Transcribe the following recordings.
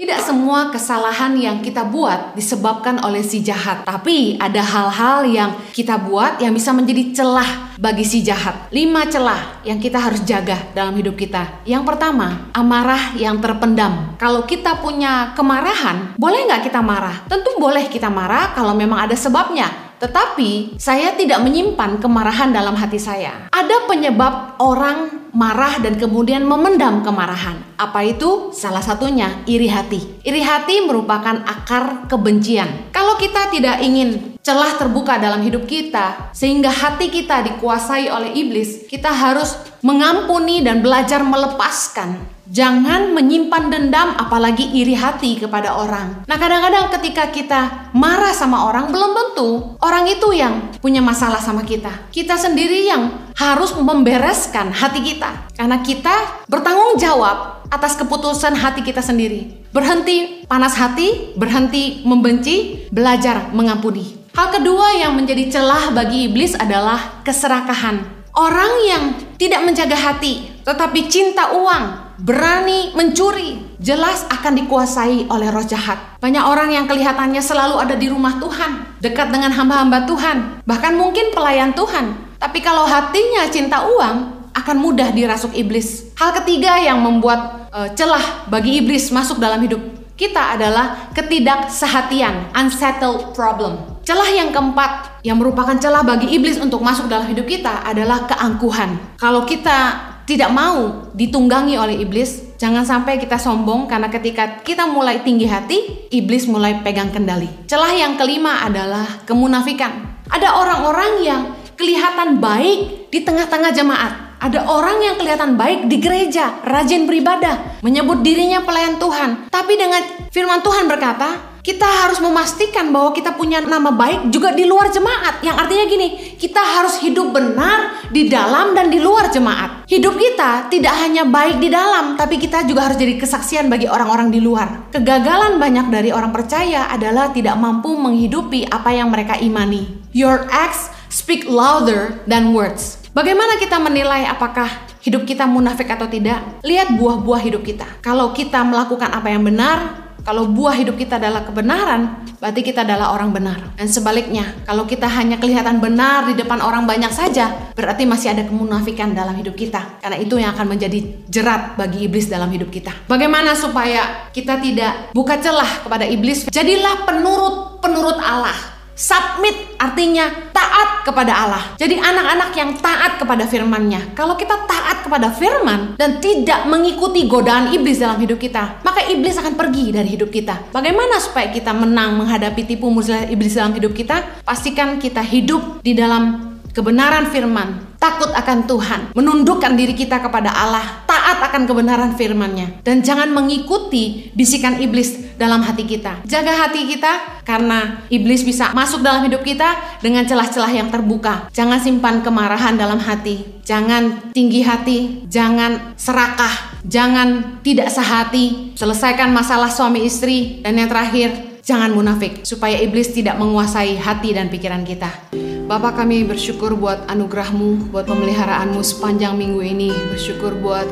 Tidak semua kesalahan yang kita buat disebabkan oleh si jahat. Tapi ada hal-hal yang kita buat yang bisa menjadi celah bagi si jahat. 5 celah yang kita harus jaga dalam hidup kita. Yang pertama, amarah yang terpendam. Kalau kita punya kemarahan, boleh nggak kita marah? Tentu boleh kita marah kalau memang ada sebabnya. Tetapi saya tidak menyimpan kemarahan dalam hati saya. Ada penyebab orang marah dan kemudian memendam kemarahan. Apa itu? Salah satunya iri hati. Iri hati merupakan akar kebencian. Kalau kita tidak ingin celah terbuka dalam hidup kita sehingga hati kita dikuasai oleh iblis, kita harus mengampuni dan belajar melepaskan. Jangan menyimpan dendam, apalagi iri hati kepada orang. Nah, kadang-kadang ketika kita marah sama orang, belum tentu orang itu yang punya masalah sama kita. Kita sendiri yang harus membereskan hati kita. Karena kita bertanggung jawab atas keputusan hati kita sendiri. Berhenti panas hati, berhenti membenci, belajar mengampuni. Hal kedua yang menjadi celah bagi iblis adalah keserakahan. Orang yang tidak menjaga hati, tetapi cinta uang, berani mencuri, jelas akan dikuasai oleh roh jahat. Banyak orang yang kelihatannya selalu ada di rumah Tuhan, dekat dengan hamba-hamba Tuhan, bahkan mungkin pelayan Tuhan. Tapi kalau hatinya cinta uang, akan mudah dirasuk iblis. Hal ketiga yang membuat celah bagi iblis masuk dalam hidup kita adalah ketidaksehatian, unsettled problem. Celah yang keempat yang merupakan celah bagi iblis untuk masuk dalam hidup kita adalah keangkuhan. Kalau kita tidak mau ditunggangi oleh iblis, jangan sampai kita sombong karena ketika kita mulai tinggi hati, iblis mulai pegang kendali. Celah yang kelima adalah kemunafikan. Ada orang-orang yang kelihatan baik di tengah-tengah jemaat. Ada orang yang kelihatan baik di gereja, rajin beribadah, menyebut dirinya pelayan Tuhan. Tapi dengan firman Tuhan berkata, kita harus memastikan bahwa kita punya nama baik juga di luar jemaat. Yang artinya gini, kita harus hidup benar di dalam dan di luar jemaat. Hidup kita tidak hanya baik di dalam, tapi kita juga harus jadi kesaksian bagi orang-orang di luar. Kegagalan banyak dari orang percaya adalah tidak mampu menghidupi apa yang mereka imani. Your acts speak louder than words. Bagaimana kita menilai apakah hidup kita munafik atau tidak? Lihat buah-buah hidup kita. Kalau kita melakukan apa yang benar, kalau buah hidup kita adalah kebenaran, berarti kita adalah orang benar. Dan sebaliknya, kalau kita hanya kelihatan benar di depan orang banyak saja, berarti masih ada kemunafikan dalam hidup kita. Karena itu yang akan menjadi jerat bagi iblis dalam hidup kita. Bagaimana supaya kita tidak buka celah kepada iblis? Jadilah penurut Allah. Submit artinya taat kepada Allah. Jadi anak-anak yang taat kepada firman-Nya. Kalau kita taat kepada firman dan tidak mengikuti godaan iblis dalam hidup kita, maka iblis akan pergi dari hidup kita. Bagaimana supaya kita menang menghadapi tipu muslihat iblis dalam hidup kita? Pastikan kita hidup di dalam kebenaran firman, takut akan Tuhan, menundukkan diri kita kepada Allah, taat akan kebenaran firman-Nya, dan jangan mengikuti bisikan iblis dalam hati kita. Jaga hati kita karena iblis bisa masuk dalam hidup kita dengan celah-celah yang terbuka. Jangan simpan kemarahan dalam hati, jangan tinggi hati, jangan serakah, jangan tidak sehati. Selesaikan masalah suami istri, dan yang terakhir, jangan munafik supaya iblis tidak menguasai hati dan pikiran kita. Bapa, kami bersyukur buat anugerah-Mu, buat pemeliharaan-Mu sepanjang minggu ini. Bersyukur buat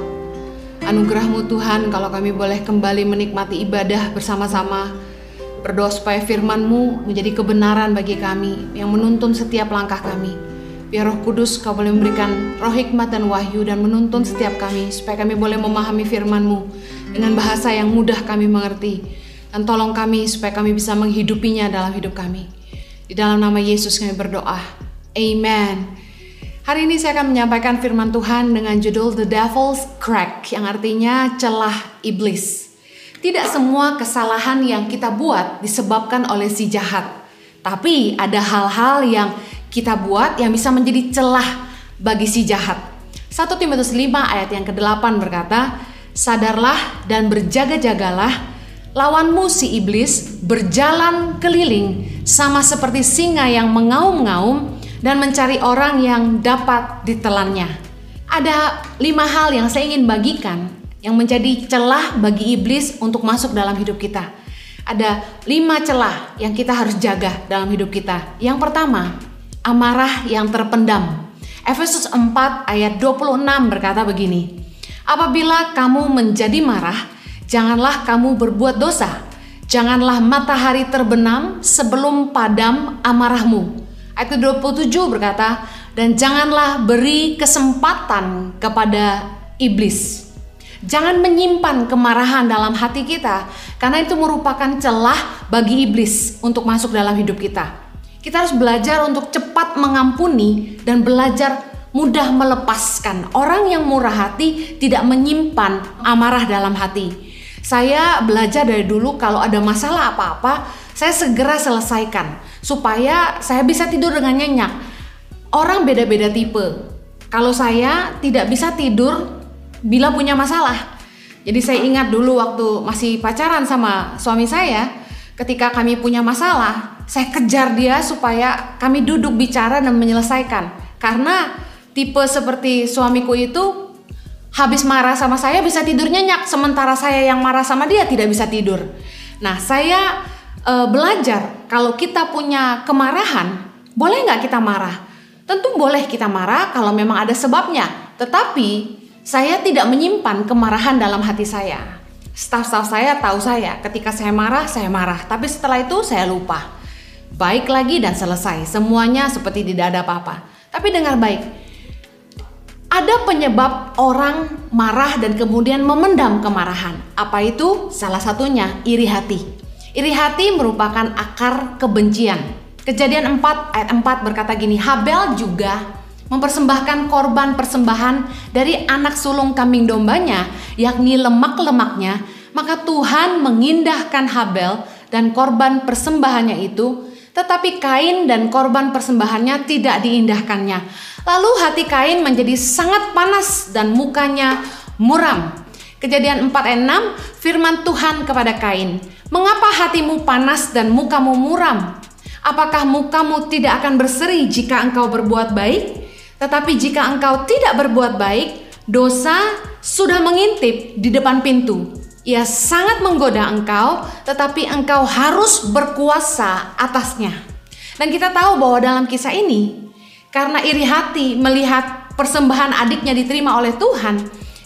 anugerah-Mu Tuhan, kalau kami boleh kembali menikmati ibadah bersama-sama. Berdoa supaya firman-Mu menjadi kebenaran bagi kami, yang menuntun setiap langkah kami. Biar Roh Kudus Kau boleh memberikan roh hikmat dan wahyu dan menuntun setiap kami, supaya kami boleh memahami firman-Mu dengan bahasa yang mudah kami mengerti. Dan tolong kami supaya kami bisa menghidupinya dalam hidup kami. Di dalam nama Yesus kami berdoa. Amen. Hari ini saya akan menyampaikan firman Tuhan dengan judul The Devil's Crack, yang artinya celah iblis. Tidak semua kesalahan yang kita buat disebabkan oleh si jahat. Tapi ada hal-hal yang kita buat yang bisa menjadi celah bagi si jahat. 1 Timotius 5 ayat yang ke-8 berkata, sadarlah dan berjaga-jagalah, lawanmu si iblis berjalan keliling sama seperti singa yang mengaum-ngaum dan mencari orang yang dapat ditelannya. Ada 5 hal yang saya ingin bagikan yang menjadi celah bagi iblis untuk masuk dalam hidup kita. Ada 5 celah yang kita harus jaga dalam hidup kita. Yang pertama, amarah yang terpendam. Efesus 4 ayat 26 berkata begini, apabila kamu menjadi marah, janganlah kamu berbuat dosa. Janganlah matahari terbenam sebelum padam amarahmu. Ayat 27 berkata, dan janganlah beri kesempatan kepada iblis. Jangan menyimpan kemarahan dalam hati kita, karena itu merupakan celah bagi iblis untuk masuk dalam hidup kita. Kita harus belajar untuk cepat mengampuni dan belajar mudah melepaskan. Orang yang murah hati tidak menyimpan amarah dalam hati. Saya belajar dari dulu kalau ada masalah apa-apa, saya segera selesaikan supaya saya bisa tidur dengan nyenyak. Orang beda-beda tipe. Kalau saya tidak bisa tidur bila punya masalah. Jadi saya ingat dulu waktu masih pacaran sama suami saya, ketika kami punya masalah, saya kejar dia supaya kami duduk bicara dan menyelesaikan. Karena tipe seperti suamiku itu habis marah sama saya bisa tidur nyenyak, sementara saya yang marah sama dia tidak bisa tidur. Nah, saya belajar kalau kita punya kemarahan, boleh nggak kita marah? Tentu boleh kita marah kalau memang ada sebabnya. Tetapi saya tidak menyimpan kemarahan dalam hati saya. Staf-staf saya tahu saya, ketika saya marah. Tapi setelah itu saya lupa. Baik lagi dan selesai. Semuanya seperti tidak ada apa-apa. Tapi dengar baik. Ada penyebab orang marah dan kemudian memendam kemarahan. Apa itu? Salah satunya iri hati. Iri hati merupakan akar kebencian. Kejadian 4 ayat 4 berkata gini, Habel juga mempersembahkan korban persembahan dari anak sulung kambing dombanya, yakni lemak-lemaknya, maka Tuhan mengindahkan Habel dan korban persembahannya itu, tetapi Kain dan korban persembahannya tidak diindahkannya. Lalu hati Kain menjadi sangat panas dan mukanya muram. Kejadian 4 ayat 6, firman Tuhan kepada Kain, mengapa hatimu panas dan mukamu muram? Apakah mukamu tidak akan berseri jika engkau berbuat baik? Tetapi jika engkau tidak berbuat baik, dosa sudah mengintip di depan pintu. Ia sangat menggoda engkau, tetapi engkau harus berkuasa atasnya. Dan kita tahu bahwa dalam kisah ini, karena iri hati melihat persembahan adiknya diterima oleh Tuhan,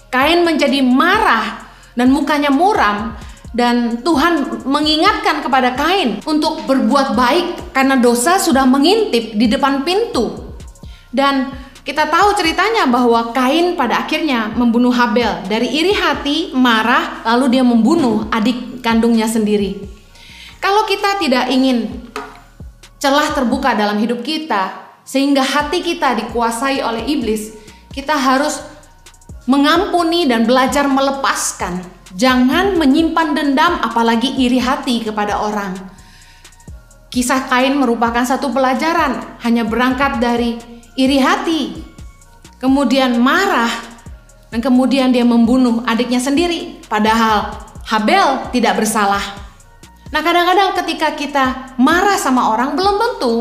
Kain menjadi marah dan mukanya muram. Dan Tuhan mengingatkan kepada Kain untuk berbuat baik karena dosa sudah mengintip di depan pintu. Dan kita tahu ceritanya bahwa Kain pada akhirnya membunuh Habel. Dari iri hati, marah, lalu dia membunuh adik kandungnya sendiri. Kalau kita tidak ingin celah terbuka dalam hidup kita, sehingga hati kita dikuasai oleh iblis, kita harus mengampuni dan belajar melepaskan. Jangan menyimpan dendam, apalagi iri hati kepada orang. Kisah Kain merupakan satu pelajaran, hanya berangkat dari iri hati, kemudian marah, dan kemudian dia membunuh adiknya sendiri. Padahal Habel tidak bersalah. Nah, kadang-kadang ketika kita marah sama orang, belum tentu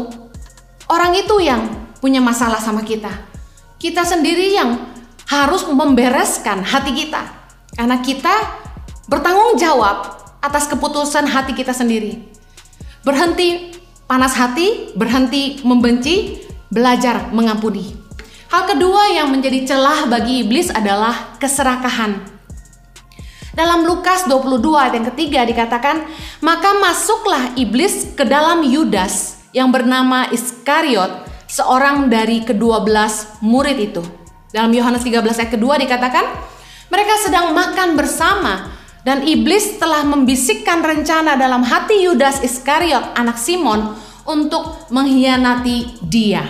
orang itu yang punya masalah sama kita. Kita sendiri yang harus membereskan hati kita, karena kita bertanggung jawab atas keputusan hati kita sendiri. Berhenti panas hati, berhenti membenci, belajar mengampuni. Hal kedua yang menjadi celah bagi iblis adalah keserakahan. Dalam Lukas 22 ayat yang ketiga dikatakan, maka masuklah iblis ke dalam Yudas yang bernama Iskariot, seorang dari ke-12 murid itu. Dalam Yohanes 13 ayat kedua dikatakan, mereka sedang makan bersama dan iblis telah membisikkan rencana dalam hati Yudas Iskariot, anak Simon, untuk mengkhianati dia.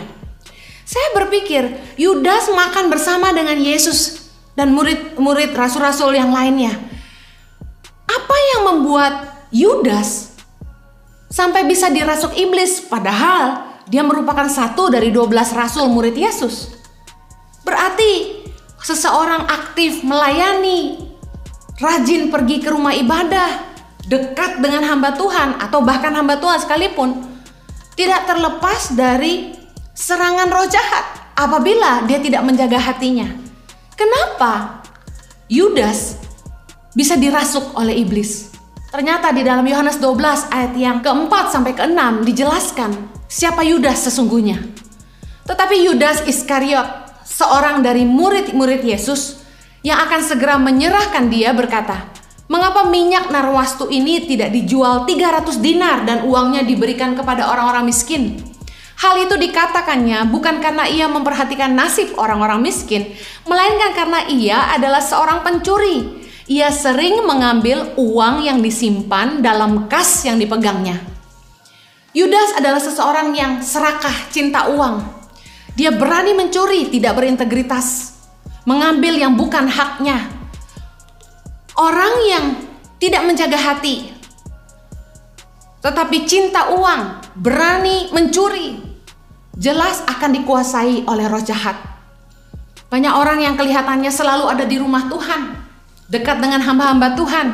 Saya berpikir, Yudas makan bersama dengan Yesus dan murid-murid rasul-rasul yang lainnya. Apa yang membuat Yudas sampai bisa dirasuk iblis, padahal dia merupakan satu dari 12 rasul murid Yesus? Berarti seseorang aktif melayani, rajin pergi ke rumah ibadah, dekat dengan hamba Tuhan, atau bahkan hamba Tuhan sekalipun, tidak terlepas dari serangan roh jahat apabila dia tidak menjaga hatinya. Kenapa Yudas bisa dirasuk oleh iblis? Ternyata di dalam Yohanes 12 ayat yang keempat sampai ke-6 dijelaskan siapa Yudas sesungguhnya. Tetapi Yudas Iskariot, seorang dari murid-murid Yesus yang akan segera menyerahkan dia, berkata, Mengapa minyak narwastu ini tidak dijual 300 dinar dan uangnya diberikan kepada orang-orang miskin? Hal itu dikatakannya bukan karena ia memperhatikan nasib orang-orang miskin, melainkan karena ia adalah seorang pencuri. Ia sering mengambil uang yang disimpan dalam kas yang dipegangnya. Yudas adalah seseorang yang serakah, cinta uang. Dia berani mencuri, tidak berintegritas, mengambil yang bukan haknya. Orang yang tidak menjaga hati, tetapi cinta uang, berani mencuri, jelas akan dikuasai oleh roh jahat. Banyak orang yang kelihatannya selalu ada di rumah Tuhan, dekat dengan hamba-hamba Tuhan,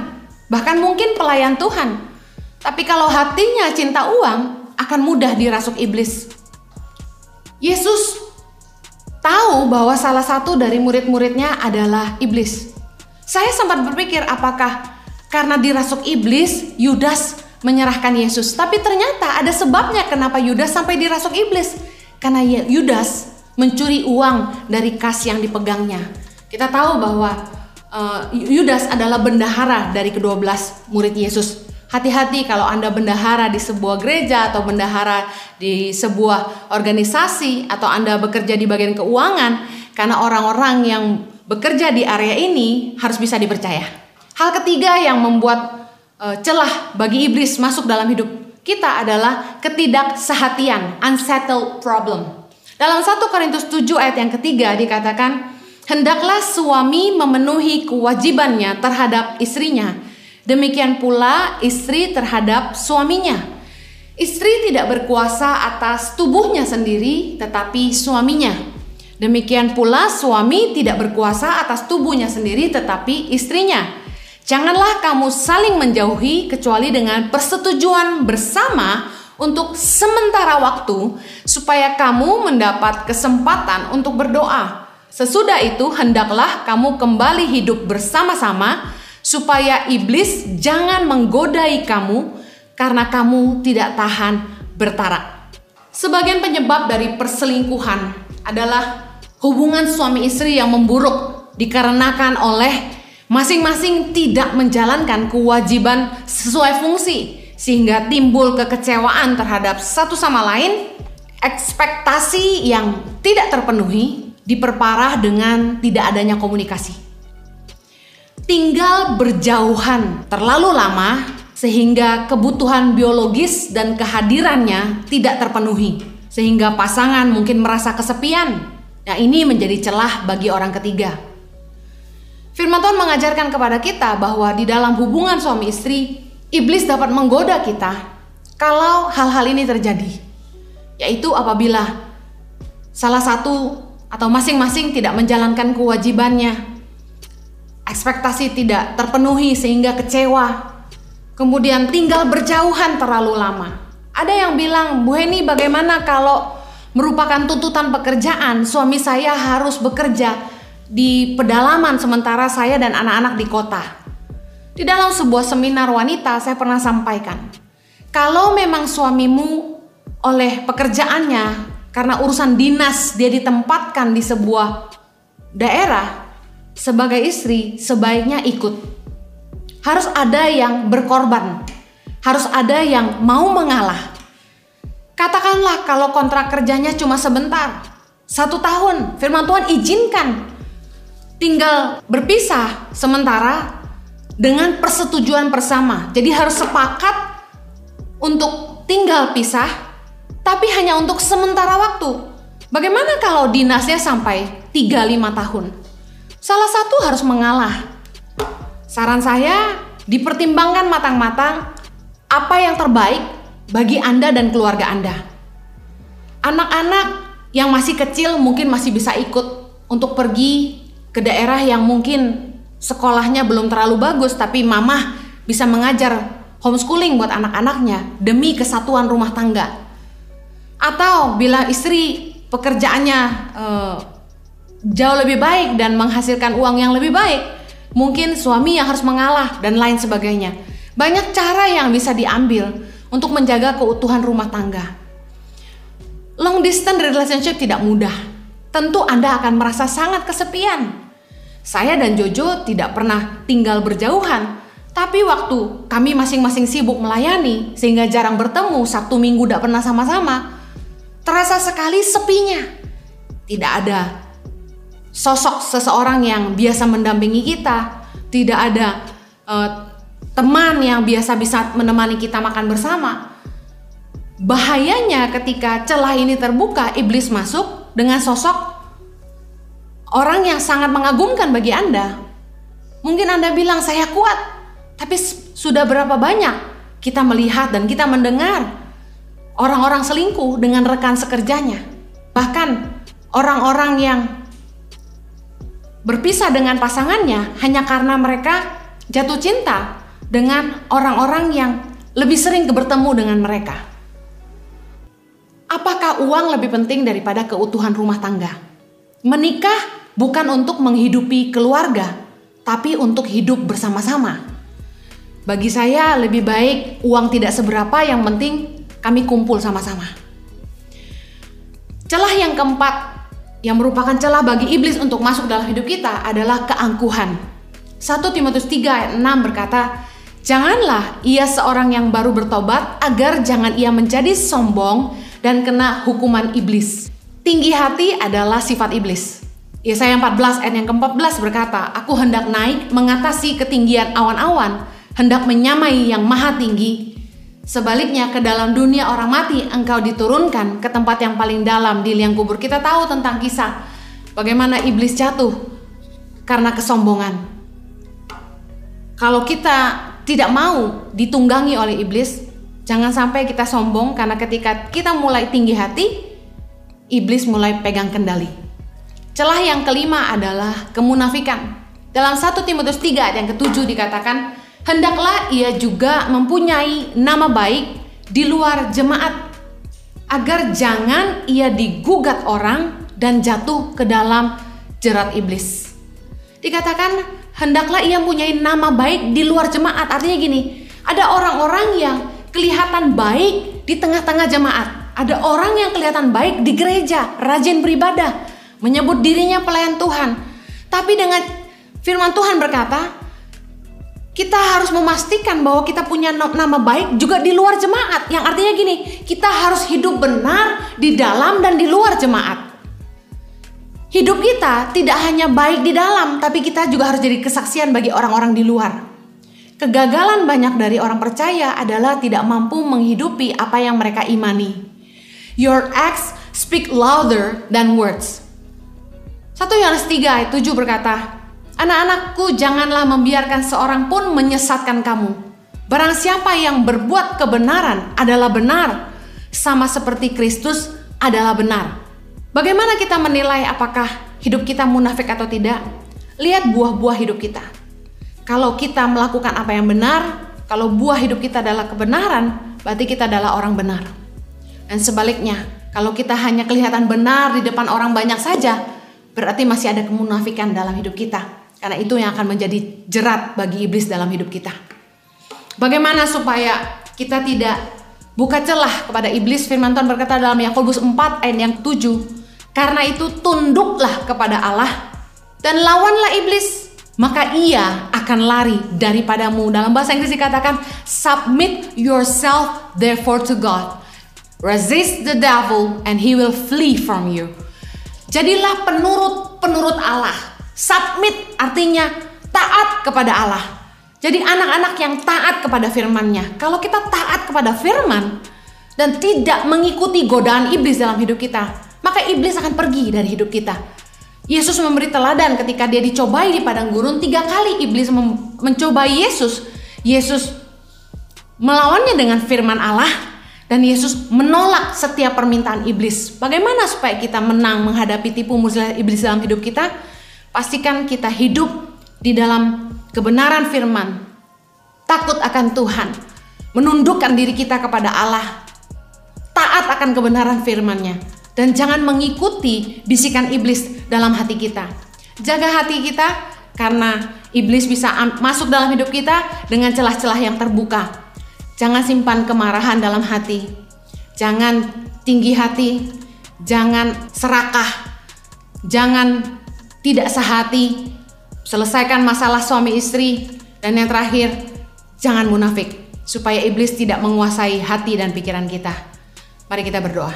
bahkan mungkin pelayan Tuhan. Tapi kalau hatinya cinta uang, akan mudah dirasuk iblis. Yesus tahu bahwa salah satu dari murid-muridnya adalah iblis. Saya sempat berpikir apakah karena dirasuk iblis, Yudas menyerahkan Yesus. Tapi ternyata ada sebabnya kenapa Yudas sampai dirasuk iblis. Karena Yudas mencuri uang dari kas yang dipegangnya. Kita tahu bahwa Yudas adalah bendahara dari ke-12 murid Yesus. Hati-hati kalau Anda bendahara di sebuah gereja atau bendahara di sebuah organisasi atau Anda bekerja di bagian keuangan, karena orang-orang yang bekerja di area ini harus bisa dipercaya. Hal ketiga yang membuat celah bagi iblis masuk dalam hidup kita adalah ketidaksehatian, unsettled problem. Dalam 1 Korintus 7 ayat yang ketiga dikatakan, hendaklah suami memenuhi kewajibannya terhadap istrinya, demikian pula istri terhadap suaminya. Istri tidak berkuasa atas tubuhnya sendiri, tetapi suaminya. Demikian pula suami tidak berkuasa atas tubuhnya sendiri tetapi istrinya. Janganlah kamu saling menjauhi kecuali dengan persetujuan bersama untuk sementara waktu supaya kamu mendapat kesempatan untuk berdoa. Sesudah itu hendaklah kamu kembali hidup bersama-sama supaya iblis jangan menggodai kamu karena kamu tidak tahan bertarak. Sebagian penyebab dari perselingkuhan adalah hubungan suami istri yang memburuk dikarenakan oleh masing-masing tidak menjalankan kewajiban sesuai fungsi, sehingga timbul kekecewaan terhadap satu sama lain. Ekspektasi yang tidak terpenuhi diperparah dengan tidak adanya komunikasi. Tinggal berjauhan terlalu lama sehingga kebutuhan biologis dan kehadirannya tidak terpenuhi, sehingga pasangan mungkin merasa kesepian. Nah, ini menjadi celah bagi orang ketiga. Firman Tuhan mengajarkan kepada kita bahwa di dalam hubungan suami istri, iblis dapat menggoda kita kalau hal-hal ini terjadi. Yaitu apabila salah satu atau masing-masing tidak menjalankan kewajibannya, ekspektasi tidak terpenuhi sehingga kecewa, kemudian tinggal berjauhan terlalu lama. Ada yang bilang, Bu Heni, bagaimana kalau merupakan tuntutan pekerjaan, suami saya harus bekerja di pedalaman sementara saya dan anak-anak di kota. Di dalam sebuah seminar wanita saya pernah sampaikan, kalau memang suamimu oleh pekerjaannya karena urusan dinas dia ditempatkan di sebuah daerah, sebagai istri sebaiknya ikut. Harus ada yang berkorban, harus ada yang mau mengalah. Katakanlah kalau kontrak kerjanya cuma sebentar, 1 tahun, firman Tuhan izinkan tinggal berpisah sementara dengan persetujuan bersama. Jadi harus sepakat untuk tinggal pisah, tapi hanya untuk sementara waktu. Bagaimana kalau dinasnya sampai 3-5 tahun? Salah satu harus mengalah. Saran saya, dipertimbangkan matang-matang apa yang terbaik bagi Anda dan keluarga Anda. Anak-anak yang masih kecil mungkin masih bisa ikut untuk pergi ke daerah yang mungkin sekolahnya belum terlalu bagus, tapi mamah bisa mengajar homeschooling buat anak-anaknya demi kesatuan rumah tangga. Atau bila istri pekerjaannya jauh lebih baik dan menghasilkan uang yang lebih baik, mungkin suami yang harus mengalah dan lain sebagainya. Banyak cara yang bisa diambil untuk menjaga keutuhan rumah tangga. Long distance relationship tidak mudah. Tentu Anda akan merasa sangat kesepian. Saya dan Jojo tidak pernah tinggal berjauhan. Tapi waktu kami masing-masing sibuk melayani sehingga jarang bertemu, Sabtu Minggu tidak pernah sama-sama, terasa sekali sepinya. Tidak ada sosok seseorang yang biasa mendampingi kita, tidak ada teman yang biasa bisa menemani kita makan bersama. Bahayanya ketika celah ini terbuka, iblis masuk dengan sosok orang yang sangat mengagumkan bagi Anda. Mungkin Anda bilang, saya kuat. Tapi sudah berapa banyak kita melihat dan kita mendengar orang-orang selingkuh dengan rekan sekerjanya. Bahkan orang-orang yang berpisah dengan pasangannya hanya karena mereka jatuh cinta dengan orang-orang yang lebih sering bertemu dengan mereka. Apakah uang lebih penting daripada keutuhan rumah tangga? Menikah bukan untuk menghidupi keluarga, tapi untuk hidup bersama-sama. Bagi saya lebih baik uang tidak seberapa, yang penting kami kumpul sama-sama. Celah yang keempat yang merupakan celah bagi iblis untuk masuk dalam hidup kita adalah keangkuhan. 1 Timotius 3 ayat 6 berkata, janganlah ia seorang yang baru bertobat agar jangan ia menjadi sombong dan kena hukuman iblis. Tinggi hati adalah sifat iblis. Yesaya 14 ayat yang ke-14 berkata, aku hendak naik mengatasi ketinggian awan-awan, hendak menyamai yang maha tinggi. Sebaliknya ke dalam dunia orang mati engkau diturunkan ke tempat yang paling dalam di liang kubur. Kita tahu tentang kisah bagaimana iblis jatuh karena kesombongan. Kalau kita tidak mau ditunggangi oleh iblis, jangan sampai kita sombong, karena ketika kita mulai tinggi hati, iblis mulai pegang kendali. Celah yang kelima adalah kemunafikan. Dalam 1 Timotius 3 ayat yang ke-7 dikatakan, hendaklah ia juga mempunyai nama baik di luar jemaat, agar jangan ia digugat orang dan jatuh ke dalam jerat iblis. Dikatakan hendaklah ia mempunyai nama baik di luar jemaat. Artinya gini, ada orang-orang yang kelihatan baik di tengah-tengah jemaat. Ada orang yang kelihatan baik di gereja, rajin beribadah, menyebut dirinya pelayan Tuhan. Tapi dengan firman Tuhan berkata, kita harus memastikan bahwa kita punya nama baik juga di luar jemaat. Yang artinya gini, kita harus hidup benar di dalam dan di luar jemaat. Hidup kita tidak hanya baik di dalam, tapi kita juga harus jadi kesaksian bagi orang-orang di luar. Kegagalan banyak dari orang percaya adalah tidak mampu menghidupi apa yang mereka imani. Your acts speak louder than words. 1 Yohanes 3 ayat 7 berkata, anak-anakku, janganlah membiarkan seorang pun menyesatkan kamu. Barang siapa yang berbuat kebenaran adalah benar, sama seperti Kristus adalah benar. Bagaimana kita menilai apakah hidup kita munafik atau tidak? Lihat buah-buah hidup kita. Kalau kita melakukan apa yang benar, kalau buah hidup kita adalah kebenaran, berarti kita adalah orang benar. Dan sebaliknya, kalau kita hanya kelihatan benar di depan orang banyak saja, berarti masih ada kemunafikan dalam hidup kita. Karena itu yang akan menjadi jerat bagi iblis dalam hidup kita. Bagaimana supaya kita tidak buka celah kepada iblis? Firman Tuhan berkata dalam Yakobus 4 ayat yang 7. Karena itu tunduklah kepada Allah dan lawanlah iblis, maka ia akan lari daripadamu. Dalam bahasa Inggris dikatakan, submit yourself therefore to God. Resist the devil and he will flee from you. Jadilah penurut Allah. Submit artinya taat kepada Allah. Jadi anak-anak yang taat kepada firman-Nya. Kalau kita taat kepada firman dan tidak mengikuti godaan iblis dalam hidup kita, maka iblis akan pergi dari hidup kita. Yesus memberi teladan ketika dia dicobai di padang gurun. 3 kali iblis mencobai Yesus. Yesus melawannya dengan firman Allah, dan Yesus menolak setiap permintaan iblis. Bagaimana supaya kita menang menghadapi tipu muslihat iblis dalam hidup kita? Pastikan kita hidup di dalam kebenaran firman, takut akan Tuhan, menundukkan diri kita kepada Allah, taat akan kebenaran firman-Nya, dan jangan mengikuti bisikan iblis dalam hati kita. Jaga hati kita, karena iblis bisa masuk dalam hidup kita dengan celah-celah yang terbuka. Jangan simpan kemarahan dalam hati, jangan tinggi hati, jangan serakah, jangan tidak sehati. Selesaikan masalah suami istri. Dan yang terakhir, Jangan munafik, supaya iblis tidak menguasai hati dan pikiran kita. Mari kita berdoa.